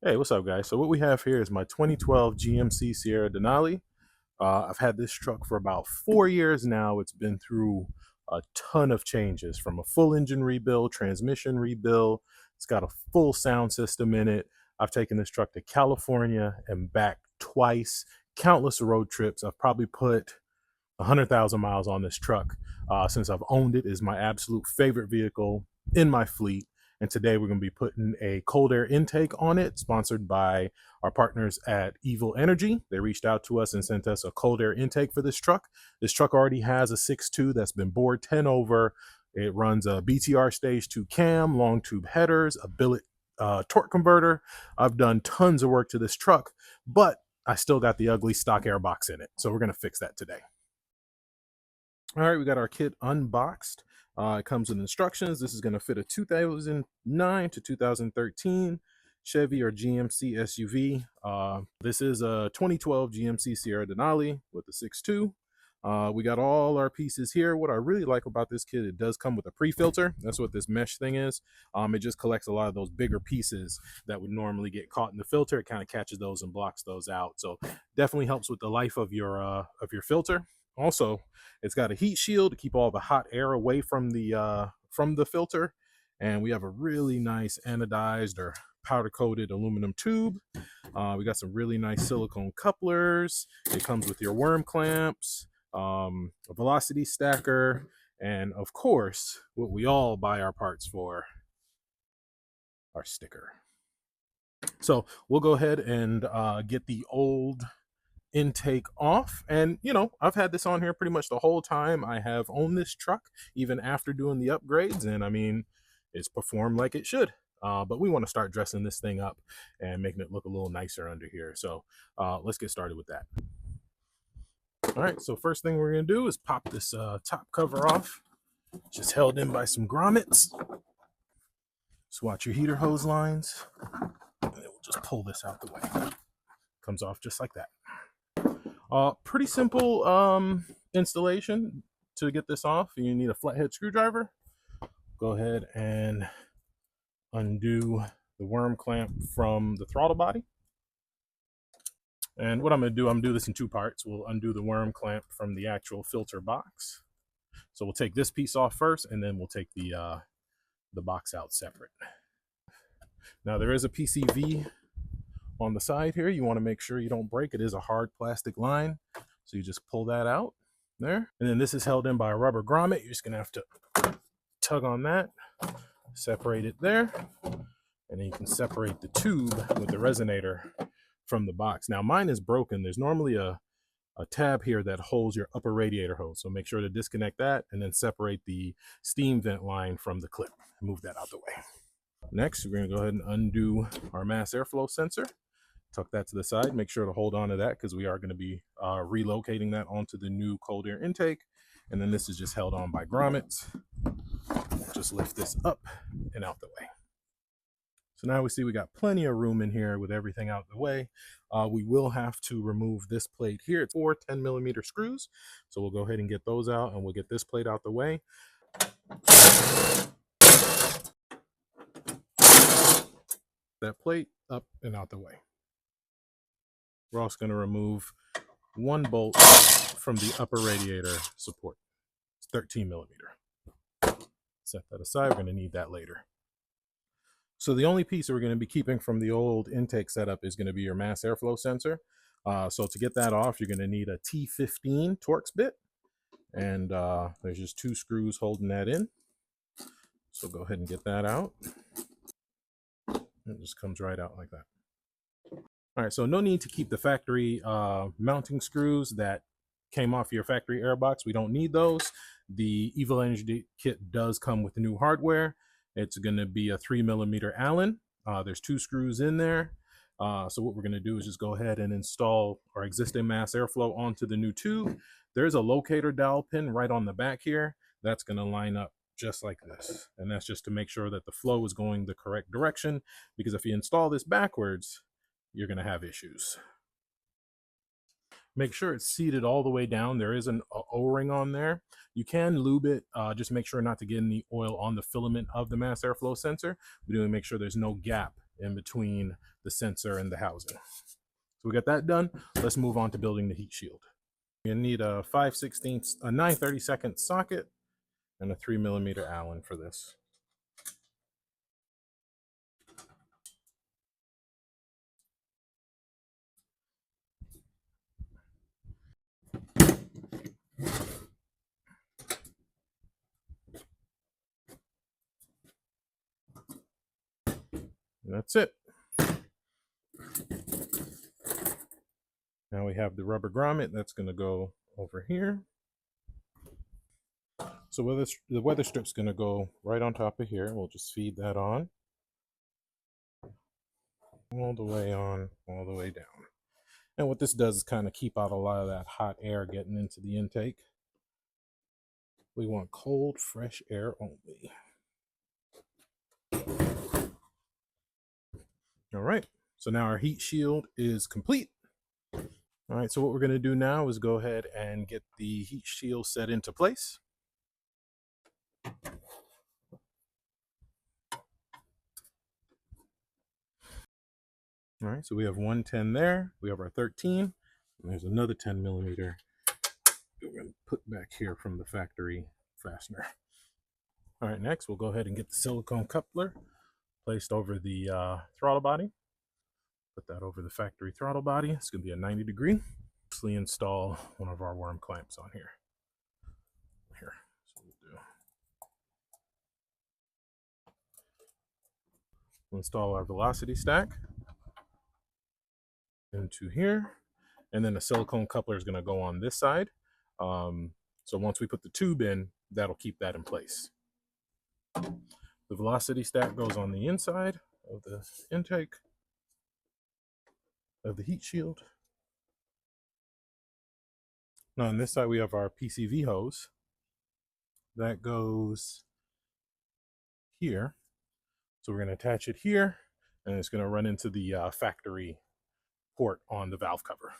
Hey, what's up, guys? So what we have here is my 2012 GMC Sierra Denali. I've had this truck for about 4 years now. It's been through a ton of changes, from a full engine rebuild, transmission rebuild. It's got a full sound system in it. I've taken this truck to California and back twice, countless road trips. I've probably put 100,000 miles on this truck since I've owned it. It is my absolute favorite vehicle in my fleet. And today we're going to be putting a cold air intake on it, sponsored by our partners at Evil Energy. They reached out to us and sent us a cold air intake for this truck. This truck already has a 6.2 that's been bored 10 over. It runs a BTR stage 2 cam, long tube headers, a billet torque converter. I've done tons of work to this truck, but I still got the ugly stock air box in it. So we're going to fix that today. All right, we got our kit unboxed. It comes with instructions. This is going to fit a 2009 to 2013 Chevy or GMC SUV. This is a 2012 GMC Sierra Denali with a 6.2. We got all our pieces here. What I really like about this kit, it does come with a pre-filter. That's what this mesh thing is. It just collects a lot of those bigger pieces that would normally get caught in the filter. It kind of catches those and blocks those out. So definitely helps with the life of your filter. Also, it's got a heat shield to keep all the hot air away from the filter. And we have a really nice anodized or powder coated aluminum tube. We got some really nice silicone couplers. It comes with your worm clamps, a velocity stacker, and of course, what we all buy our parts for, our sticker. So we'll go ahead and get the old intake off. And I've had this on here pretty much the whole time I have owned this truck, even after doing the upgrades, and I mean, it's performed like it should. But we want to start dressing this thing up and making it look a little nicer under here. So let's get started with that. All right, so first thing we're going to do is pop this top cover off. Just held in by some grommets. Swatch your heater hose lines, and then we'll just pull this out the way. Comes off just like that. Pretty simple installation. To get this off, you need a flathead screwdriver. Go ahead and undo the worm clamp from the throttle body. And what I'm going to do, I'm going to do this in two parts. We'll undo the worm clamp from the actual filter box. So we'll take this piece off first, and then we'll take the box out separate. Now there is a PCV on the side here. You want to make sure you don't break. It is a hard plastic line, so you just pull that out there. And then this is held in by a rubber grommet. You're just going to have to tug on that, separate it there, and then you can separate the tube with the resonator from the box. Now mine is broken. There's normally a tab here that holds your upper radiator hose, so make sure to disconnect that and then separate the steam vent line from the clip. Move that out the way. Next, we're going to go ahead and undo our mass airflow sensor. Tuck that to the side. Make sure to hold on to that because we are going to be relocating that onto the new cold air intake. And then this is just held on by grommets. Just lift this up and out the way. So now we see we got plenty of room in here with everything out the way. We will have to remove this plate here. It's 4 10mm screws. So we'll go ahead and get those out, and we'll get this plate out the way. That plate up and out the way. We're also going to remove one bolt from the upper radiator support. It's 13mm. Set that aside. We're going to need that later. So the only piece that we're going to be keeping from the old intake setup is going to be your mass airflow sensor. So to get that off, you're going to need a T15 Torx bit. And there's just 2 screws holding that in. So go ahead and get that out. It just comes right out like that. All right, so no need to keep the factory mounting screws that came off your factory airbox. We don't need those. The Evil Energy kit does come with new hardware. It's going to be a 3mm Allen. There's 2 screws in there. So what we're going to do is just go ahead and install our existing mass airflow onto the new tube. There's a locator dowel pin right on the back here. That's going to line up just like this. And that's just to make sure that the flow is going the correct direction, because if you install this backwards, you're going to have issues. Make sure it's seated all the way down. There is an O-ring on there. You can lube it. Just make sure not to get any oil on the filament of the mass airflow sensor. We do make sure there's no gap in between the sensor and the housing. So we got that done. Let's move on to building the heat shield. You need a 5/16, a 9/32 socket, and a 3mm Allen for this. And that's it. Now we have the rubber grommet that's going to go over here. So the weather strip's going to go right on top of here. We'll just feed that on. All the way on, all the way down. And what this does is kind of keep out a lot of that hot air getting into the intake. We want cold, fresh air only. All right, so now our heat shield is complete. All right, so what we're going to do now is go ahead and get the heat shield set into place. All right, so we have 110 there. We have our 13, and there's another 10mm we're going to put back here from the factory fastener. All right, next we'll go ahead and get the silicone coupler placed over the throttle body. Put that over the factory throttle body. It's going to be a 90 degree. Actually install one of our worm clamps on here. So we'll install our velocity stack into here, and then the silicone coupler is going to go on this side. So once we put the tube in, that'll keep that in place. The velocity stack goes on the inside of the intake of the heat shield. Now on this side we have our PCV hose that goes here. So we're going to attach it here, and it's going to run into the factory port on the valve cover.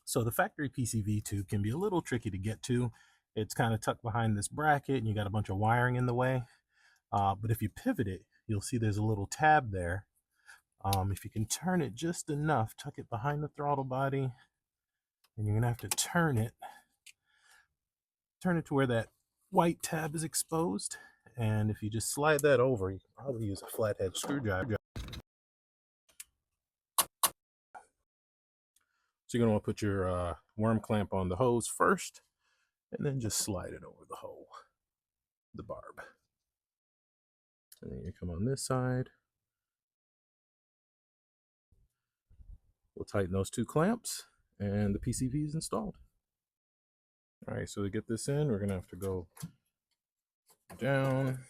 So the factory PCV tube can be a little tricky to get to. It's kind of tucked behind this bracket, and you got a bunch of wiring in the way. But if you pivot it, you'll see there's a little tab there. If you can turn it just enough, tuck it behind the throttle body, and you're gonna have to turn it to where that white tab is exposed. And if you just slide that over, you can probably use a flathead screwdriver. So you're gonna want to put your worm clamp on the hose first, and then just slide it over the hole, the barb. And then you come on this side. We'll tighten those two clamps, and the PCV is installed. All right, so to get this in, we're gonna have to go down,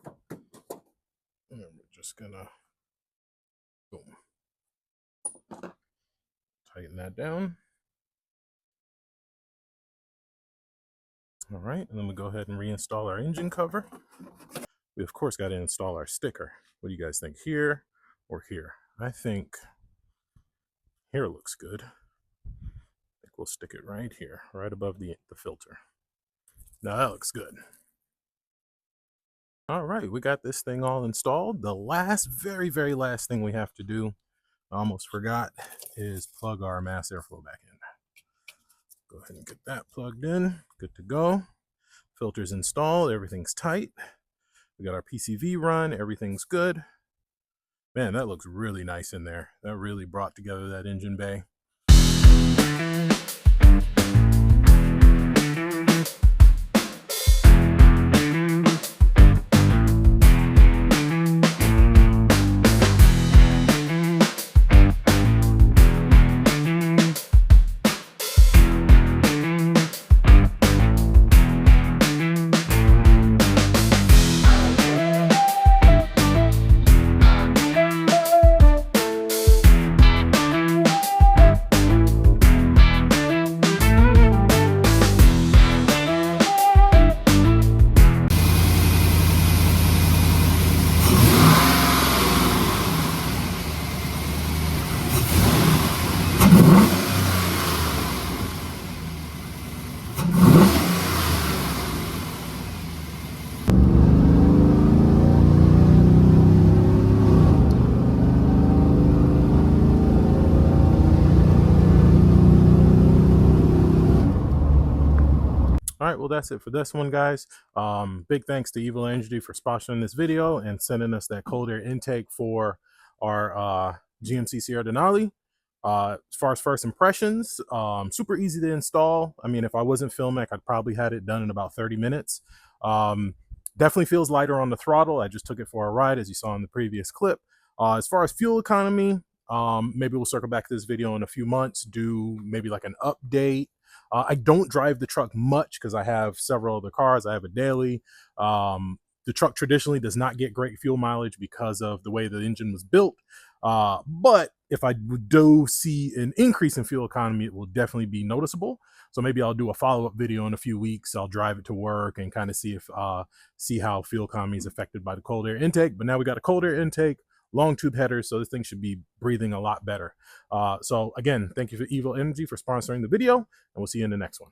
and we're just gonna boom, tighten that down. All right, and then we go ahead and reinstall our engine cover. We of course got to install our sticker. What do you guys think, here or here? I think here looks good. I think we'll stick it right here, right above the filter. Now that looks good. All right, we got this thing all installed. The last, very, very last thing we have to do, I almost forgot, is plug our mass airflow back in. Go ahead and get that plugged in. Good to go. Filter's installed. Everything's tight. We got our PCV run. Everything's good. Man, that looks really nice in there. That really brought together that engine bay. All right, well, that's it for this one, guys. Big thanks to Evil Energy for sponsoring this video and sending us that cold air intake for our GMC Sierra Denali. As far as first impressions, super easy to install. I mean, if I wasn't filming, I'd probably had it done in about 30 minutes. Definitely feels lighter on the throttle. I just took it for a ride, as you saw in the previous clip. As far as fuel economy, maybe we'll circle back to this video in a few months, do maybe like an update. I don't drive the truck much because I have several other cars. I have a daily. The truck traditionally does not get great fuel mileage because of the way the engine was built. But if I do see an increase in fuel economy, it will definitely be noticeable. So maybe I'll do a follow-up video in a few weeks. I'll drive it to work and kind of see how fuel economy is affected by the cold air intake. But now we got a cold air intake, long tube headers, so this thing should be breathing a lot better. So again, thank you for Evil Energy for sponsoring the video, and we'll see you in the next one.